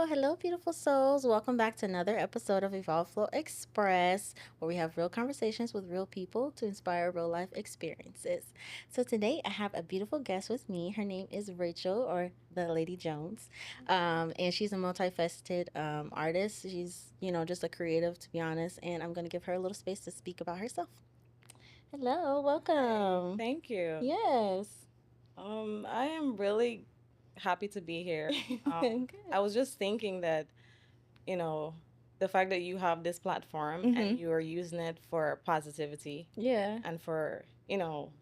hello, beautiful souls. Welcome back to another episode of Evolve Flow Express, where we have real conversations with real people to inspire real life experiences. So, today I have a beautiful guest with me. Her name is Rachel, or the Lady Jones, and she's a multifaceted artist. She's, just a creative, to be honest, and I'm going to give her a little space to speak about herself. Hello, welcome. Thank you. Yes. I am really happy to be here. Good. I was just thinking that, you know, the fact that you have this platform and you are using it for positivity Yeah. and for,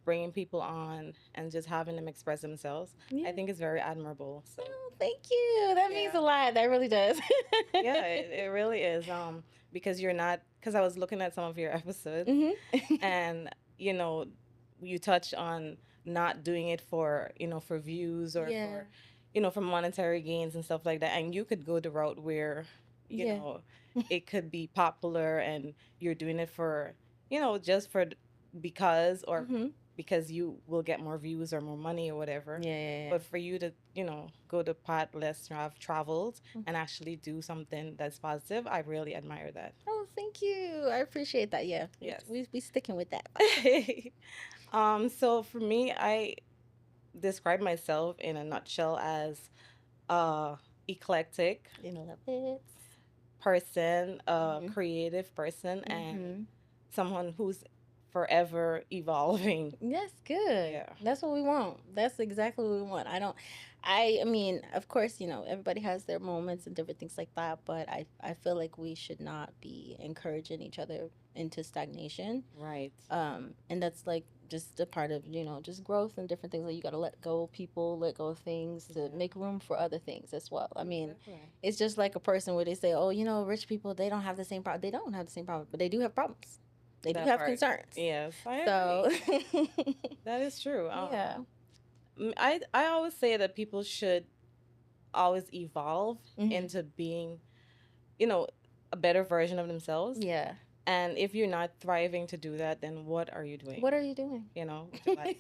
bringing people on and just having them express themselves, Yeah. I think is very admirable. So, Oh, thank you. That means a lot. That really does. yeah, it really is. Because you're not, because I was looking at some of your episodes and, you know, you touch on not doing it for, for views or Yeah. for, for monetary gains and stuff like that. And you could go the route where, you Yeah. know, it could be popular and you're doing it for, just for because or because you will get more views or more money or whatever. Yeah. But for you to, go the path less traveled and actually do something that's positive, I really admire that. Oh, thank you. I appreciate that. Yeah. Yes. We sticking with that. So for me, I describe myself in a nutshell as eclectic Love it. person, creative person, and someone who's forever evolving. That's good. Yeah. That's what we want. That's exactly what we want. I mean, of course, everybody has their moments and different things like that, but I feel like we should not be encouraging each other into stagnation. Right. And that's like just a part of, just growth and different things. Like you got to let go of people, let go of things to make room for other things as well. I mean, it's just like a person where they say, oh, rich people, they don't have the same problem. They don't have the same problem, but they do have problems. They do have concerns. Yes, I So, agree. That is true. yeah. I always say that people should always evolve into being, a better version of themselves. Yeah. And if you're not thriving to do that, then what are you doing? What are you doing? With your life?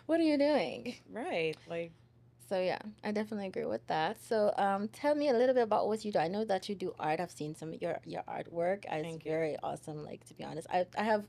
What are you doing? Right. Like, So yeah, I definitely agree with that. So tell me a little bit about what you do. I know that you do art. I've seen some of your artwork. It's very awesome. Like, to be honest, I have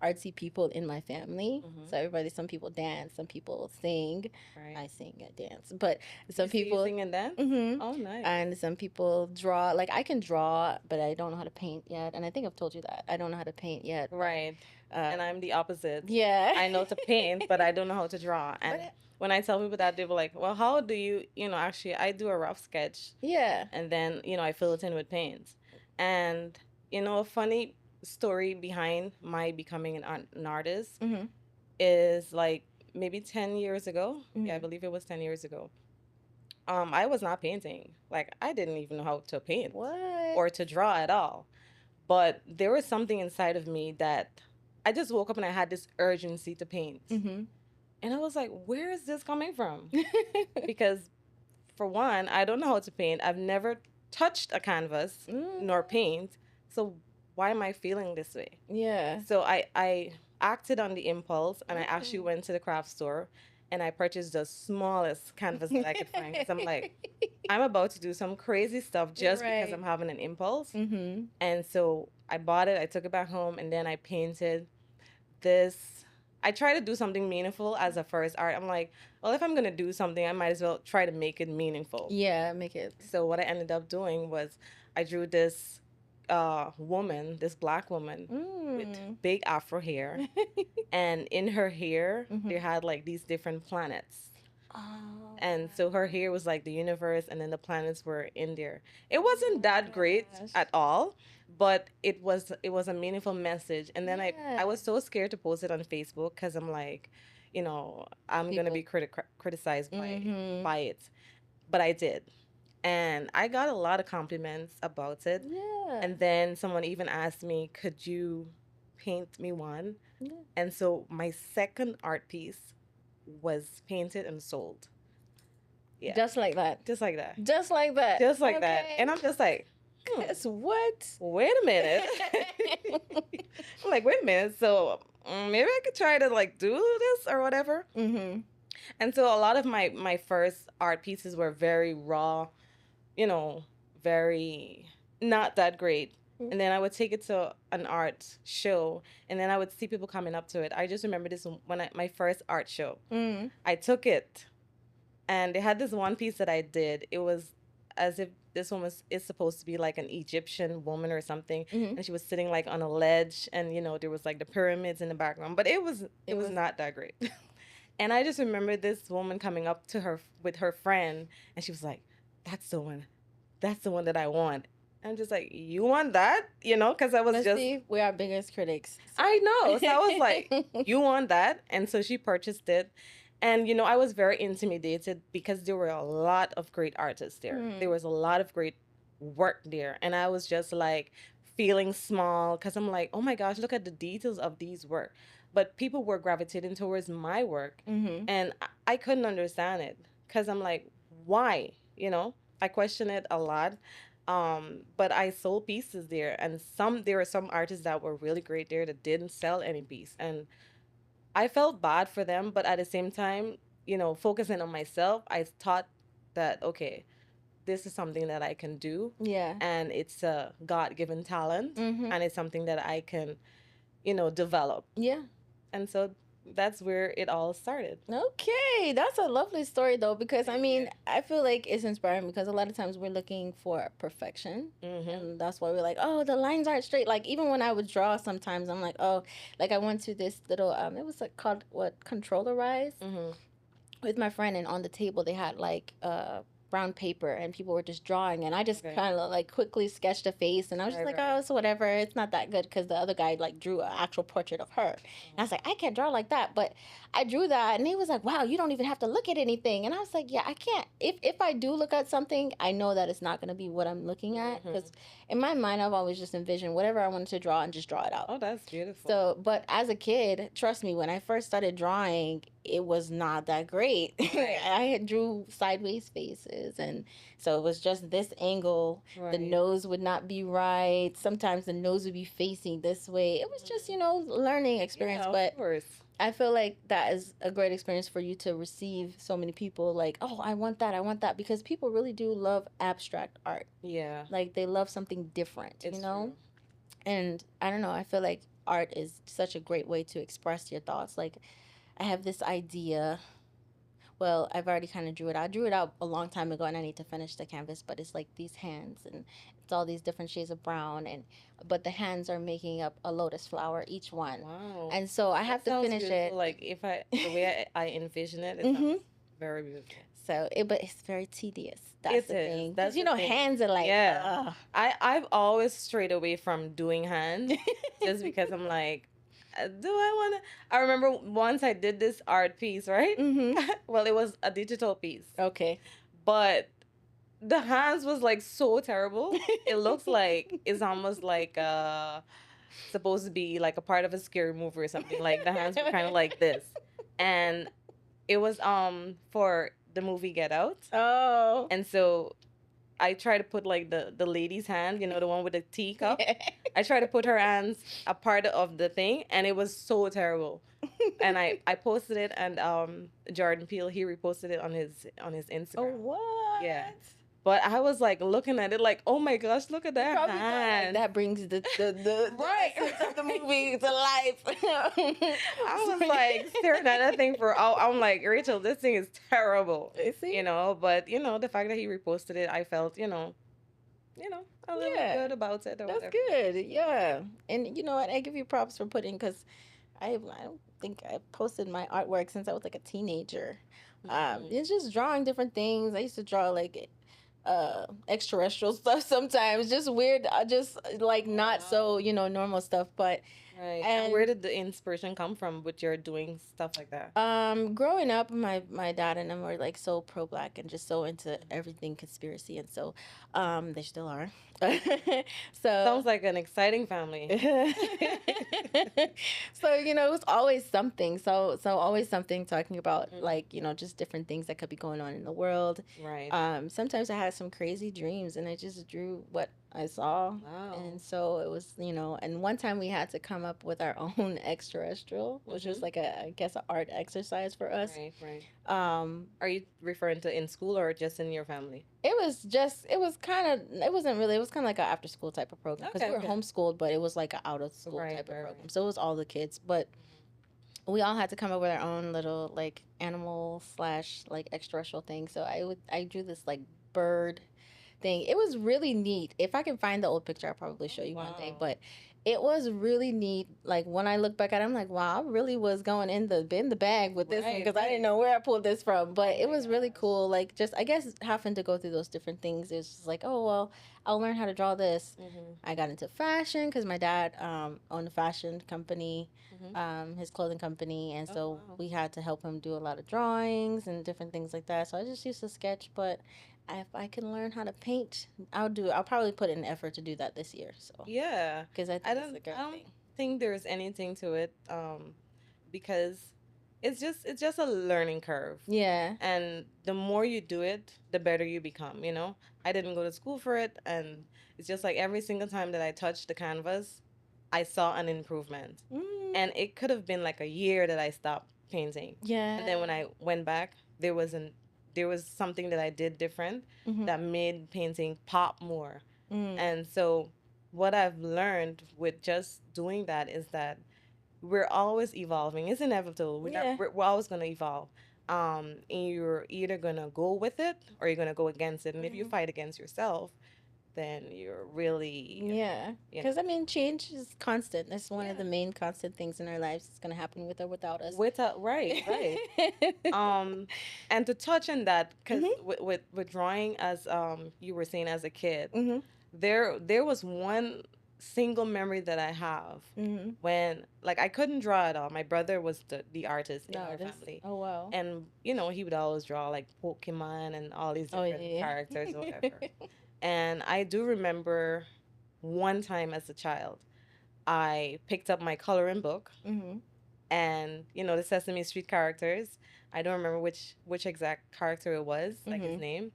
artsy people in my family. So everybody, some people dance, some people sing. right. I sing and dance, but some You people sing and dance? Mhm. Oh, nice. And some people draw. Like, I can draw, but I don't know how to paint yet. And I think I've told you that I don't know how to paint yet. Right. And I'm the opposite. Yeah. I know to paint, but I don't know how to draw. And when I tell people that, they're like, well, how do you, actually, I do a rough sketch. Yeah. And then, I fill it in with paint. And, a funny story behind my becoming an artist is like maybe 10 years ago. Yeah, I believe it was 10 years ago. I was not painting. Like, I didn't even know how to paint or to draw at all. But there was something inside of me that I just woke up and I had this urgency to paint. And I was like, where is this coming from? Because, for one, I don't know how to paint. I've never touched a canvas nor paint. So why am I feeling this way? Yeah. So I acted on the impulse and I actually went to the craft store and I purchased the smallest canvas that I could find. Because I'm like, I'm about to do some crazy stuff just because I'm having an impulse. And so I bought it, I took it back home, and then I painted this. I try to do something meaningful as a first art. I'm like, well, if I'm going to do something, I might as well try to make it meaningful. Yeah, make it. So what I ended up doing was I drew this woman, this black woman with big afro hair. And in her hair, they had like these different planets. Oh. And so her hair was like the universe, and then the planets were in there. It wasn't that great at all, but it was a meaningful message. And then I was so scared to post it on Facebook because I'm like, I'm gonna be criticized by it, but I did. And I got a lot of compliments about it. Yeah. And then someone even asked me, could you paint me one? Yeah. And so my second art piece was painted and sold. Yeah. Just like that. Just like that. Just like that. Just like that. And I'm just like, guess what? Wait a minute. I'm like, wait a minute. So maybe I could try to like do this or whatever. And so a lot of my first art pieces were very raw, you know, very not that great. And then I would take it to an art show, and then I would see people coming up to it. I just remember this when my first art show. I took it, and they had this one piece that I did. It was as if this one is supposed to be like an Egyptian woman or something, and she was sitting like on a ledge, and there was like the pyramids in the background, but it was not that great. And I just remember this woman coming up to her with her friend, and she was like, "That's the one. That's the one that I want." I'm just like, "You want that?" Because I was Let's just. see, we're our biggest critics. So. I know. So I was like, "You want that?" And so she purchased it. And, I was very intimidated because there were a lot of great artists there. There was a lot of great work there. And I was just like feeling small because I'm like, oh my gosh, look at the details of these work. But people were gravitating towards my work. And I couldn't understand it because I'm like, why? I question it a lot. But I sold pieces there. And there were some artists that were really great there that didn't sell any piece. And I felt bad for them, but at the same time, focusing on myself, I thought that, okay, this is something that I can do. Yeah. And it's a God-given talent. And it's something that I can, develop. Yeah. And so that's where it all started. Okay, that's a lovely story though, because I mean, I feel like it's inspiring because a lot of times we're looking for perfection, and that's why we're like, oh, the lines aren't straight. Like even when I would draw, sometimes I'm like, oh, like I went to this little it was like called what Controllerize with my friend, and on the table they had like brown paper and people were just drawing, and I just kind of like quickly sketched a face, and I was just like, oh, it's whatever, it's not that good, because the other guy like drew an actual portrait of her, and I was like, I can't draw like that, but I drew that, and he was like, wow, you don't even have to look at anything, and I was like, yeah, I can't, if I do look at something, I know that it's not going to be what I'm looking at, because in my mind I've always just envisioned whatever I wanted to draw and just draw it out. Oh, that's beautiful. So, but as a kid, trust me, when I first started drawing, it was not that great. I had drew sideways faces, and so it was just this angle. The nose would not be right. Sometimes the nose would be facing this way. It was just, learning experience. Yeah, but of course. I feel like that is a great experience for you to receive so many people like, oh, I want that, because people really do love abstract art. Yeah. Like they love something different, It's true. And I don't know, I feel like art is such a great way to express your thoughts. Like I have this idea. Well, I've already kind of drew it out. I drew it out a long time ago, and I need to finish the canvas. But it's like these hands, and it's all these different shades of brown, but the hands are making up a lotus flower, each one. Wow. And so I have to finish it. Like the way I envision it, it sounds very beautiful. So, but it's very tedious. That's the thing. That's because hands are like, yeah. I've always strayed away from doing hands just because I'm like, do I want to? I remember once I did this art piece, right? Well, it was a digital piece. Okay. But the hands was like so terrible. It looks like it's almost like supposed to be like a part of a scary movie or something. Like the hands were kind of like this, and it was for the movie Get Out. Oh. And so I try to put like the lady's hand, the one with the teacup. I try to put her hands a part of the thing, and it was so terrible. And I posted it, and Jordan Peele, he reposted it on his Instagram. Oh, what? Yeah. But I was like looking at it like, oh my gosh, look at that hand. Like, that brings the right of the movie to life. I was like staring at that thing I'm like, Rachel, this thing is terrible. See? But the fact that he reposted it, I felt, a little good about it. That's good. Yeah. And you know what? I give you props for putting, because I don't think I posted my artwork since I was like a teenager. It's just drawing different things. I used to draw like extraterrestrial stuff sometimes, just weird, just like not so normal stuff, but right. And where did the inspiration come from with your doing stuff like that? Growing up, my dad and them were like so pro-black and just so into everything conspiracy, and so they still are. So sounds like an exciting family. So it was always something, so always something talking about like just different things that could be going on in the world. Right. Sometimes I had some crazy dreams, and I just drew what I saw. Wow. And so it was and one time we had to come up with our own extraterrestrial, which was like I guess, an art exercise for us. Right, right. Are you referring to in school or just in your family? It was kind of, it wasn't really, it was kind of like an after school type of program, because we were homeschooled, but it was like an out of school type of program. So it was all the kids, but we all had to come up with our own little like animal slash like extraterrestrial thing. So I drew this like bird thing. It was really neat. If I can find the old picture, I'll probably show you one day. But it was really neat. Like when I look back at it, I'm like, wow, I really was going in the bag with this one, because I didn't know where I pulled this from. But it was really cool. Like, just, I guess, having to go through those different things. It's just like, oh well, I'll learn how to draw this. I got into fashion because my dad owned a fashion company, his clothing company, and so we had to help him do a lot of drawings and different things like that. So I just used to sketch, but if I can learn how to paint, I'll do it. I'll probably put in effort to do that this year. So yeah, because I think it's a good I don't thing. think there's anything to it, because it's just a learning curve. Yeah. And the more you do it, the better you become. You know, I didn't go to school for it, and it's just like every single time that I touched the canvas, I saw an improvement. And it could have been like a year that I stopped painting. Yeah. And then when I went back, there was something that I did different that made painting pop more. And so what I've learned with just doing that is that we're always evolving. It's inevitable. We're always going to evolve. And you're either going to go with it or you're going to go against it. And if you fight against yourself, then you're really, yeah, because I mean, change is constant. That's one of the main constant things in our lives. It's going to happen with or without us. Right. And to touch on that, because with drawing, as you were saying, as a kid, there was one single memory that I have when, like, I couldn't draw at all. My brother was the artist in our family. Oh wow. And you know, he would always draw like Pokemon and all these different characters or whatever. And I do remember one time as a child, I picked up my coloring book, and you know, the Sesame Street characters. I don't remember which exact character it was, like his name.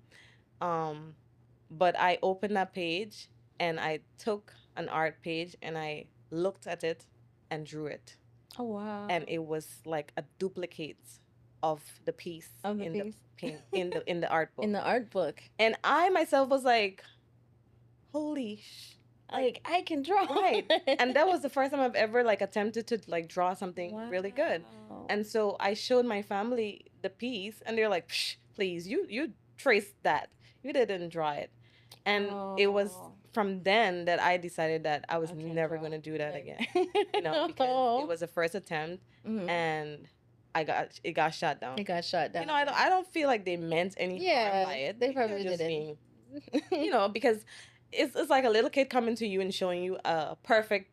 But I opened that page and I took an art page and I looked at it and drew it. Oh wow. And it was like a duplicate of the piece in the art book. In the art book. And I myself was like, holy like, I can draw. Right. And that was the first time I've ever like attempted to like draw something really good. And so I showed my family the piece and they're like, psh, please, you traced that. You didn't draw it. And it was from then that I decided that I was never going to do that again. You know, because it was the first attempt and it got shot down. It got shot down. You know, I don't feel like they meant any harm by it. They probably didn't. You know, because it's like a little kid coming to you and showing you a perfect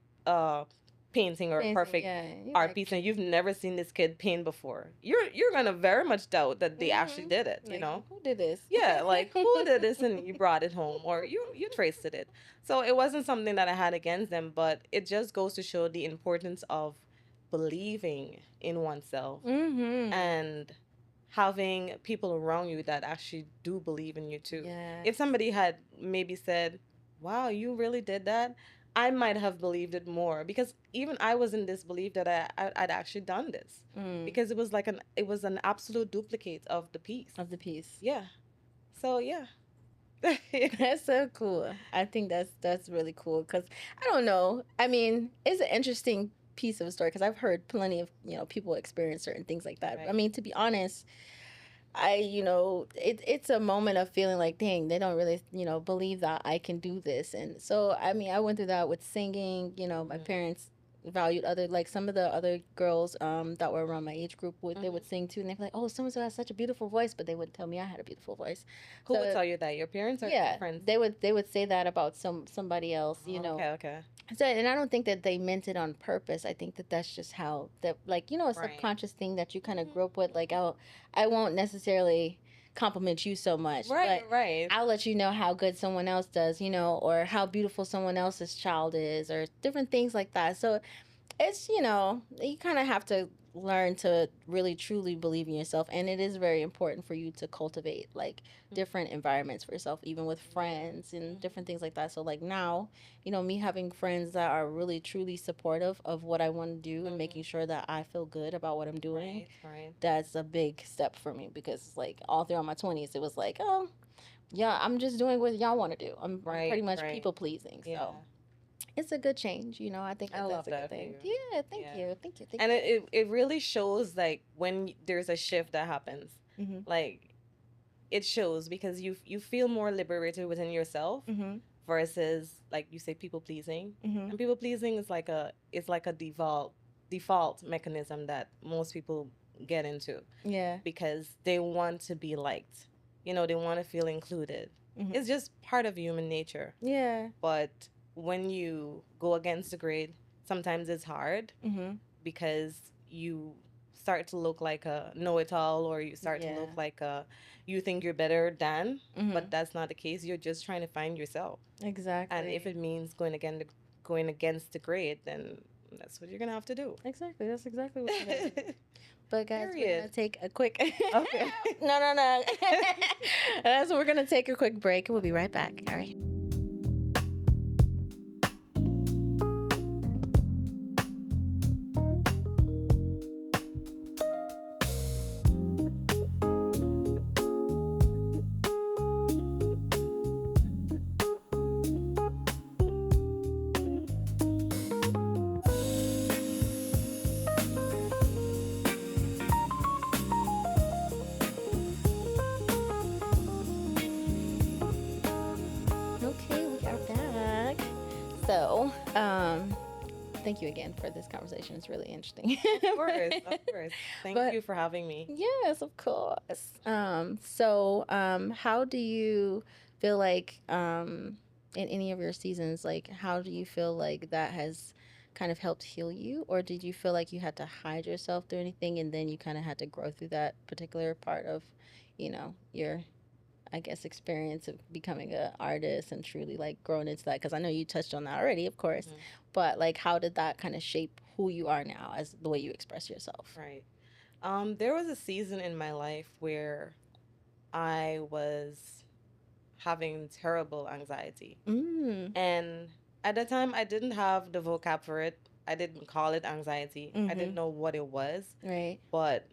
painting or perfect art piece, and you've never seen this kid paint before. You're gonna very much doubt that they actually did it. Like, you know, who did this? Yeah, like who did this, and you brought it home, or you traced it. So it wasn't something that I had against them, but it just goes to show the importance of believing in oneself and having people around you that actually do believe in you too. Yes. If somebody had maybe said, wow, you really did that, I might have believed it more, because even I was in disbelief that I'd actually done this because it was like an absolute duplicate of the piece. Yeah. So yeah. That's so cool. I think that's really cool, because I don't know. I mean, it's an interesting piece of a story, because I've heard plenty of people experience certain things like that. Right. I mean, to be honest, it's a moment of feeling like, dang, they don't really believe that I can do this. And so I mean, I went through that with singing. My parents valued some of the other girls that were around my age group they would sing too, and they'd be like, oh, so and so has such a beautiful voice, but they wouldn't tell me I had a beautiful voice. Who would tell you that? Your parents or your friends? They would say that about somebody else. Okay. So, and I don't think that they meant it on purpose. I think that that's just how a subconscious thing that you kind of grew up with. Like, I won't necessarily compliment you so much. Right. I'll let you know how good someone else does, or how beautiful someone else's child is, or different things like that. So it's, you kind of have to learn to really truly believe in yourself, and it is very important for you to cultivate like different environments for yourself, even with friends and different things like that. So like now, you know, me having friends that are really truly supportive of what I want to do and making sure that I feel good about what I'm doing, Right. that's a big step for me, because like all throughout my 20s it was like, oh yeah, I'm just doing what y'all want to do. I'm pretty much people pleasing. So it's a good change, you know. I think I that love that's a good that for thing. you. Yeah, thank you, thank you, thank And you. it really shows like when there's a shift that happens. Like it shows because you feel more liberated within yourself versus like you say people pleasing. And people pleasing is like a default mechanism that most people get into. Yeah. Because they want to be liked. You know, they want to feel included. It's just part of human nature. Yeah. But when you go against the grade, sometimes it's hard because you start to look like a know-it-all, or you start to look like you think you're better than, but that's not the case. You're just trying to find yourself. Exactly. And if it means going against the grade, then that's what you're gonna have to do. Exactly. That's exactly what you gotta do. But guys, we're Period. gonna take a quick. Okay. No. So we're gonna take a quick break. We'll be right back. All right. Okay, we are back. So, thank you again for this conversation. It's really interesting. Of course. Thank you for having me. Yes, of course. So, how do you feel like, in any of your seasons, like, how do you feel like that has kind of helped heal you? Or did you feel like you had to hide yourself through anything and then you kind of had to grow through that particular part of, you know, your, I guess, experience of becoming an artist and truly like growing into that? Because I know you touched on that already, of course, but like, how did that kind of shape who you are now as the way you express yourself? Right. There was a season in my life where I was having terrible anxiety. And at the time, I didn't have the vocab for it. I didn't call it anxiety. I didn't know what it was. Right. But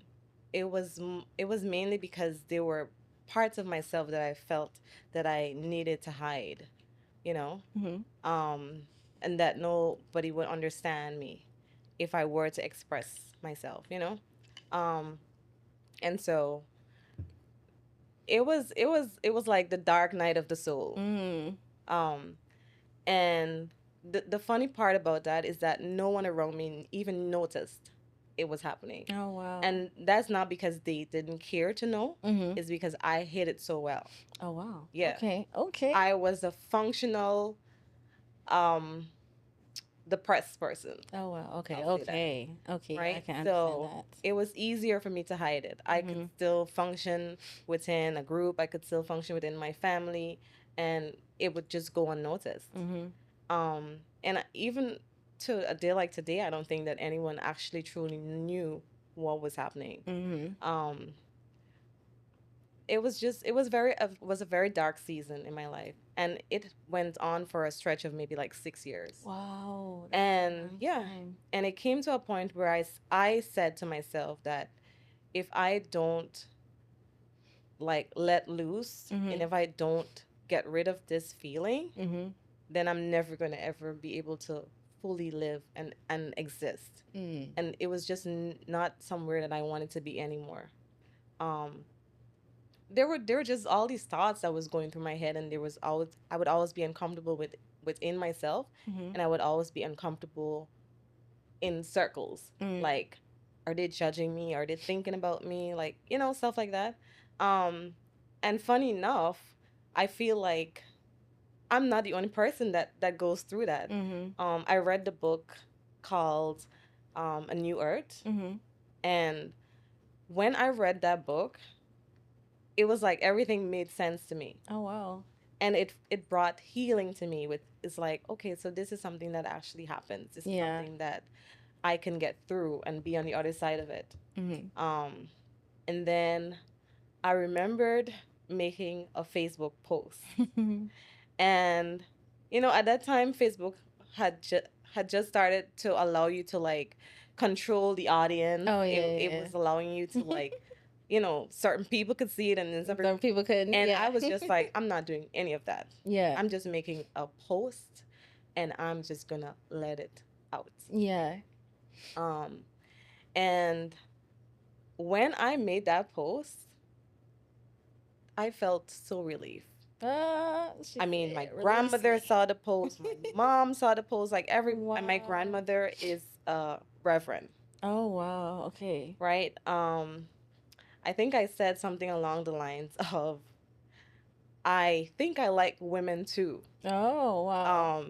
it was mainly because there were parts of myself that I felt that I needed to hide, you know, and that nobody would understand me if I were to express myself, you know. And so it was like the dark night of the soul. Um, and the funny part about that is that no one around me even noticed it was happening. Oh wow. And that's not because they didn't care to know. It's because I hid it so well. Oh wow. Yeah. Okay. I was a functional depressed person. Oh wow. Okay. I'll say that. Okay. Right? I can understand So that. it was easier for me to hide it. I could still function within a group. I could still function within my family, and it would just go unnoticed. And even to a day like today, I don't think that anyone actually truly knew what was happening. It was a very dark season in my life, and it went on for a stretch of maybe like 6 years. Wow. And and it came to a point where I said to myself that if I don't like let loose, and if I don't get rid of this feeling, then I'm never going to ever be able to fully live and exist. And it was just not somewhere that I wanted to be anymore. There were just all these thoughts that was going through my head, and I would always be uncomfortable within myself, and I would always be uncomfortable in circles. Like, are they judging me? Are they thinking about me? Like, stuff like that. And funny enough, I feel like I'm not the only person that goes through that. I read the book called A New Earth, and when I read that book, it was like everything made sense to me. Oh wow. And it brought healing to me. It's like, okay, so this is something that actually happens. This is something that I can get through and be on the other side of it. And then I remembered making a Facebook post. And, at that time, Facebook had just started to allow you to, like, control the audience. Oh, yeah, it was allowing you to, like, certain people could see it and then some people couldn't. And yeah. I was just like, I'm not doing any of that. Yeah. I'm just making a post and I'm just gonna let it out. Yeah. And when I made that post, I felt so relieved. I mean, my grandmother saw the post, my mom saw the post, like my grandmother is a reverend. Oh, wow. Okay. Right? I think I said something along the lines of, I think I like women too. Oh, wow.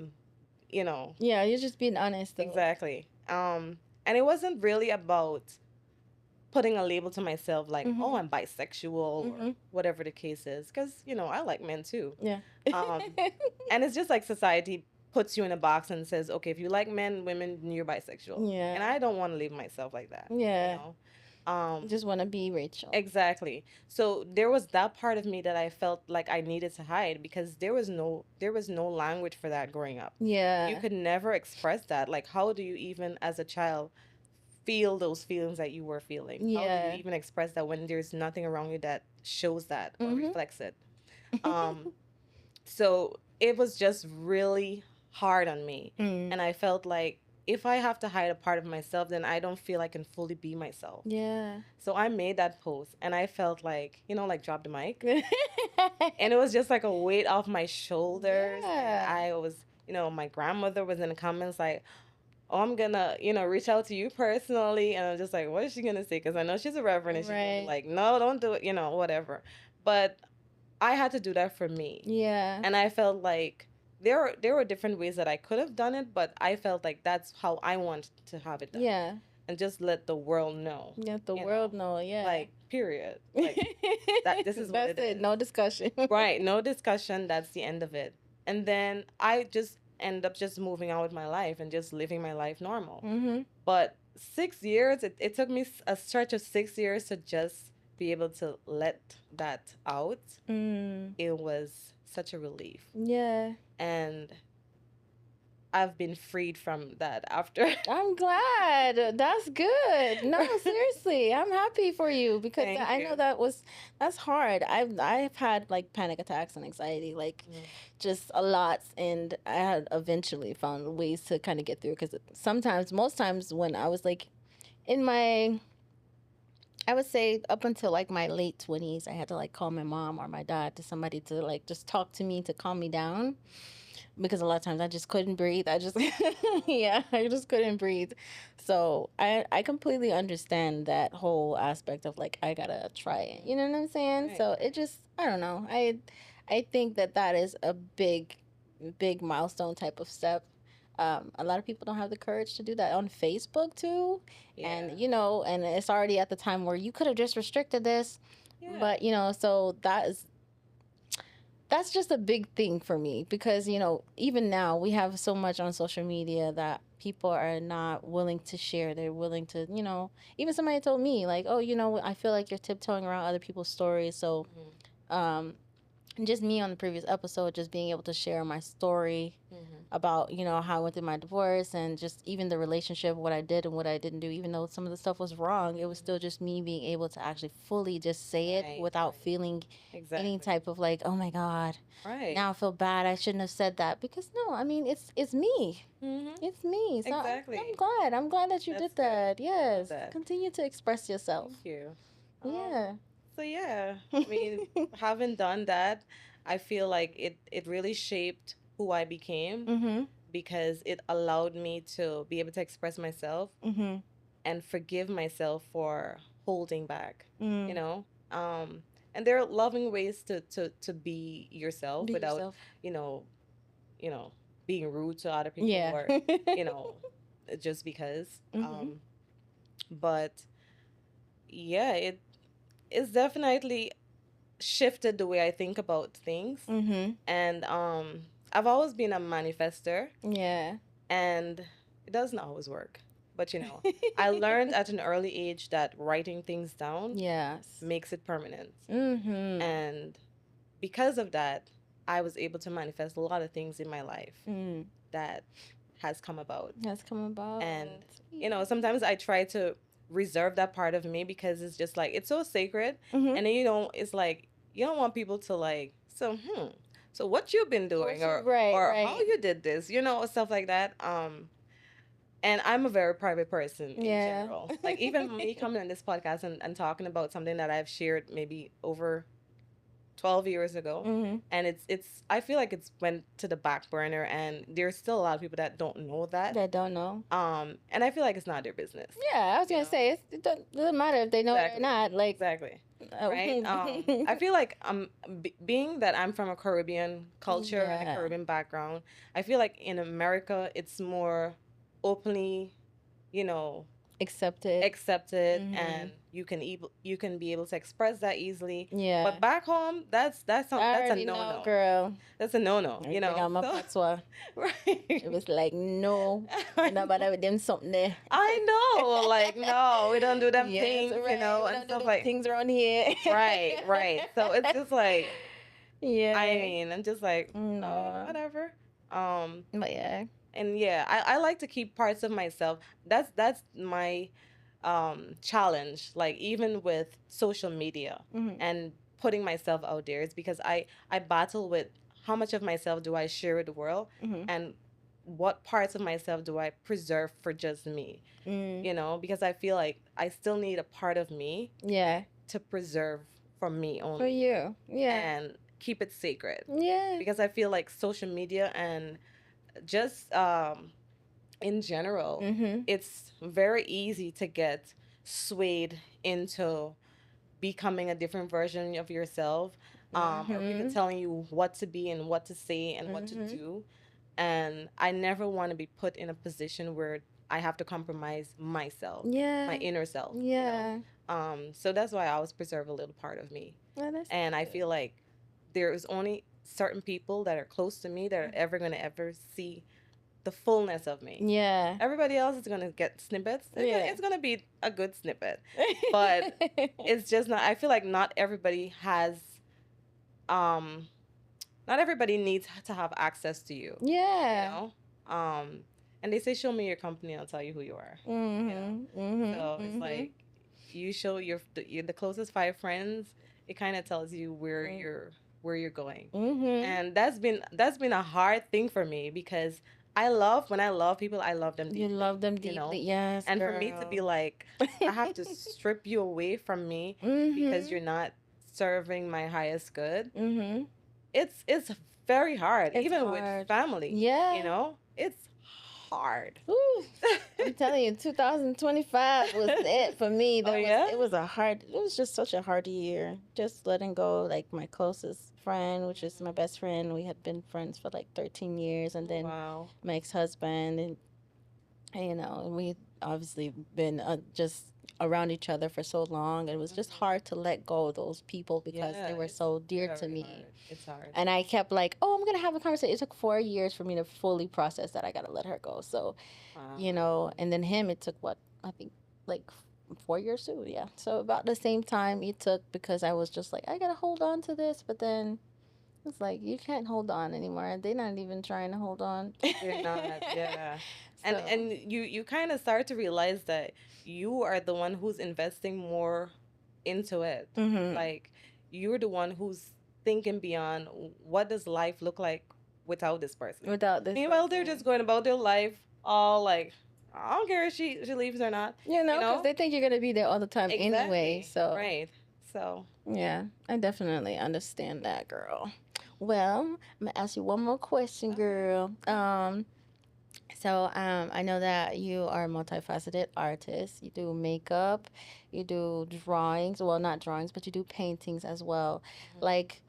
Yeah, you're just being honest, though. Exactly. And it wasn't really about putting a label to myself like, oh, I'm bisexual or whatever the case is, because I like men too. Yeah. And it's just like society puts you in a box and says, okay, if you like men, women, then you're bisexual. Yeah. And I don't want to label myself like that. Yeah. Just want to be Rachel. Exactly. So there was that part of me that I felt like I needed to hide, because there was no language for that growing up. Yeah. You could never express that. Like, how do you even as a child feel those feelings that you were feeling? Yeah. How do you even express that when there's nothing around you that shows that or reflects it? So it was just really hard on me. And I felt like, if I have to hide a part of myself, then I don't feel I can fully be myself. Yeah. So I made that post and I felt like, like drop the mic. And it was just like a weight off my shoulders. Yeah. And I was, my grandmother was in the comments like, oh, I'm gonna, reach out to you personally. And I'm just like, what is she gonna say? Because I know she's a reverend and she's gonna be like, no, don't do it, whatever. But I had to do that for me. Yeah. And I felt like there were different ways that I could have done it, but I felt like that's how I want to have it done. Yeah. And just let the world know. Let the world know, yeah. Like, period. Like, this is what it is. No discussion. Right, no discussion. That's the end of it. And then I just end up just moving on with my life and just living my life normal. But 6 years, it took me a stretch of 6 years to just be able to let that out. It was such a relief. Yeah. And I've been freed from that after. I'm glad. That's good. No, seriously, I'm happy for you, because I know that's hard. I've had like panic attacks and anxiety, like just a lot, and I had eventually found ways to kind of get through, because most times when I was like in my, I would say up until like my late 20s, I had to like call my mom or my dad, to somebody to like just talk to me to calm me down, because a lot of times I just couldn't breathe. I just I just couldn't breathe. So I completely understand that whole aspect of like, I gotta try it. You know what I'm saying? Right. So it just, I don't know. I think that is a big milestone type of step. A lot of people don't have the courage to do that on Facebook too. Yeah. And and it's already at the time where you could have just restricted this. Yeah. But so that's just a big thing for me, because even now we have so much on social media that people are not willing to share. They're willing to, even somebody told me like, oh, I feel like you're tiptoeing around other people's stories. So and just me on the previous episode, just being able to share my story about, how I went through my divorce, and just even the relationship, what I did and what I didn't do. Even though some of the stuff was wrong, it was still just me being able to actually fully just say it without feeling any type of like, oh my God, now I feel bad, I shouldn't have said that. Because no, I mean, it's me. It's me. So exactly. I'm glad that you did that. Yes. Continue to express yourself. Thank you. Yeah. So yeah, I mean, having done that, I feel like it really shaped who I became, because it allowed me to be able to express myself and forgive myself for holding back, and there are loving ways to be yourself without, being rude to other people or, just because. But yeah, it's definitely shifted the way I think about things. And I've always been a manifester. Yeah. And it doesn't always work. But I learned at an early age that writing things down Yes. makes it permanent. And because of that, I was able to manifest a lot of things in my life that has come about. And sometimes I try to reserve that part of me because it's just like it's so sacred. And then it's like you don't want people to like so what you've been doing or how you did this, stuff like that. And I'm a very private person in general. Like even me coming on this podcast and talking about something that I've shared maybe over 12 years ago, and it's I feel like it's went to the back burner, and there's still a lot of people that don't know that. And I feel like it's not their business. Yeah, I was gonna say it doesn't matter if they know it or not. Like exactly. Right. I feel like being that I'm from a Caribbean culture and a Caribbean background, I feel like in America it's more openly, accepted, and you can be able to express that easily. But back home, that's a no, girl. That's a no. Right. It was like no, nobody with them something there. I know, like no, we don't do them things, and stuff like things around here. Right. So it's just like, I mean, I'm just like, no, whatever. But yeah. And I like to keep parts of myself. That's my challenge. Like even with social media and putting myself out there, it's because I battle with how much of myself do I share with the world, and what parts of myself do I preserve for just me. Because I feel like I still need a part of me to preserve for me only. For you. And keep it sacred. Because I feel like social media and just in general, it's very easy to get swayed into becoming a different version of yourself, or people telling you what to be and what to say and what to do. And I never want to be put in a position where I have to compromise myself, my inner self. So that's why I always preserve a little part of me. And I feel like there is only certain people that are close to me that are ever going to ever see the fullness of me. Everybody else is going to get snippets. It's going to be a good snippet. But it's just not, I feel like not everybody has, not everybody needs to have access to you. And they say, show me your company, I'll tell you who you are. So it's like, you show the closest 5 friends, it kind of tells you where you're going. And that's been a hard thing for me, because when I love people, I love them deeply. You love them deeply, yes. And girl, for me to be like, I have to strip you away from me because you're not serving my highest good. It's very hard, even with family. It's hard. I'm telling you, 2025 was it for me. It was just such a hard year. Just letting go, like, my closest friend, which is my best friend. We had been friends for like 13 years, and then my ex-husband, and we obviously been just around each other for so long. It was just hard to let go of those people because they were so dear to me. It's hard. And I kept like, I'm gonna have a conversation. It took 4 years for me to fully process that I gotta let her go. So, and then him, it took I think like 4 years too. So about the same time it took, because I was just like, I gotta hold on to this, but then it's like, you can't hold on anymore. They're not even trying to hold on. They're not. And you kind of start to realize that you are the one who's investing more into it. Like, you're the one who's thinking beyond, what does life look like without this person? Meanwhile, they're just going about their life all like, I don't care if she leaves or not. Because they think you're going to be there all the time anyway. So right. So yeah, I definitely understand that, girl. Well, I'm going to ask you one more question, girl. So I know that you are a multifaceted artist. You do makeup, you do drawings. Well, not drawings, but you do paintings as well. Like,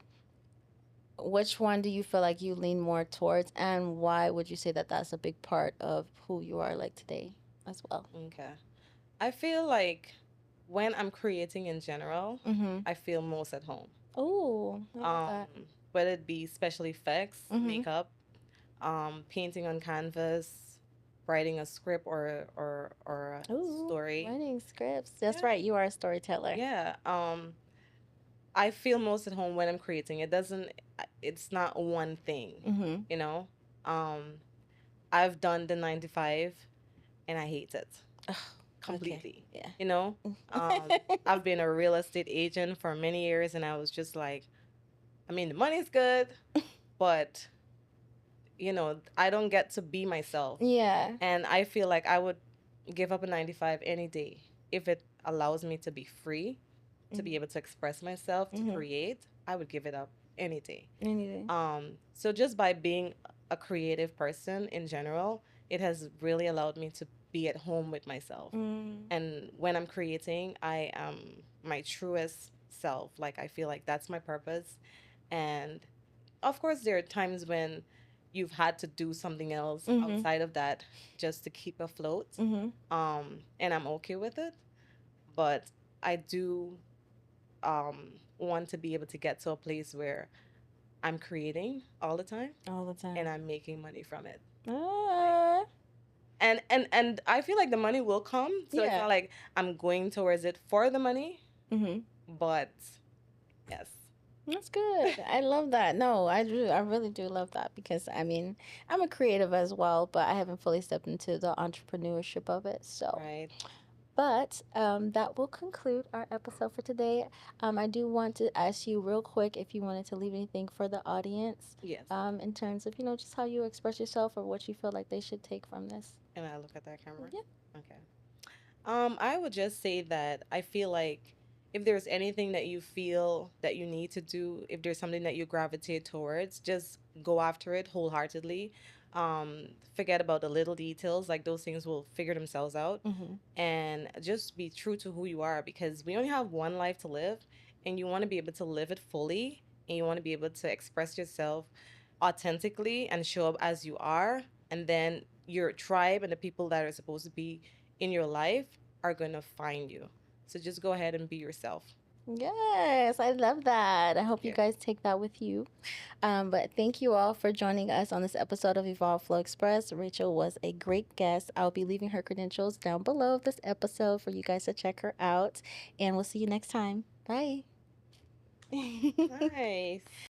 which one do you feel like you lean more towards, and why would you say that that's a big part of who you are like today as well? Okay. I feel like when I'm creating in general, I feel most at home. Oh, whether it be special effects, makeup, painting on canvas, writing a script or a Ooh, story. writing scripts. That's Yeah. right. You are a storyteller. Yeah. I feel most at home when I'm creating. It's not one thing, Mm-hmm. you know? Um, I've done the 9 to 5 and I hate it completely. Okay. Yeah. You know? I've been a real estate agent for many years and I was just like, I mean, the money's good, but I don't get to be myself. Yeah. And I feel like I would give up a 9 to 5 any day if it allows me to be free, to be able to express myself, to create. I would give it up any day. Any day. So just by being a creative person in general, it has really allowed me to be at home with myself. And when I'm creating, I am my truest self. Like I feel like that's my purpose. And of course, there are times when you've had to do something else outside of that just to keep afloat. And I'm okay with it. But I do want to be able to get to a place where I'm creating all the time. All the time. And I'm making money from it. Ah. And I feel like the money will come. So it's not like I'm going towards it for the money. But yes. That's good. I love that. No, I do. I really do love that because I mean, I'm a creative as well, but I haven't fully stepped into the entrepreneurship of it. So, Right. but that will conclude our episode for today. I do want to ask you real quick if you wanted to leave anything for the audience. Yes. In terms of just how you express yourself or what you feel like they should take from this. And I look at that camera. Yeah. Okay. I would just say that I feel like if there's anything that you feel that you need to do, if there's something that you gravitate towards, just go after it wholeheartedly. Forget about the little details, like those things will figure themselves out. And just be true to who you are because we only have one life to live and you want to be able to live it fully and you want to be able to express yourself authentically and show up as you are. And then your tribe and the people that are supposed to be in your life are going to find you. So just go ahead and be yourself. Yes, I love that. I hope you guys take that with you. But thank you all for joining us on this episode of Evolve Flow Express. Rachel was a great guest. I'll be leaving her credentials down below this episode for you guys to check her out. And we'll see you next time. Bye. Nice.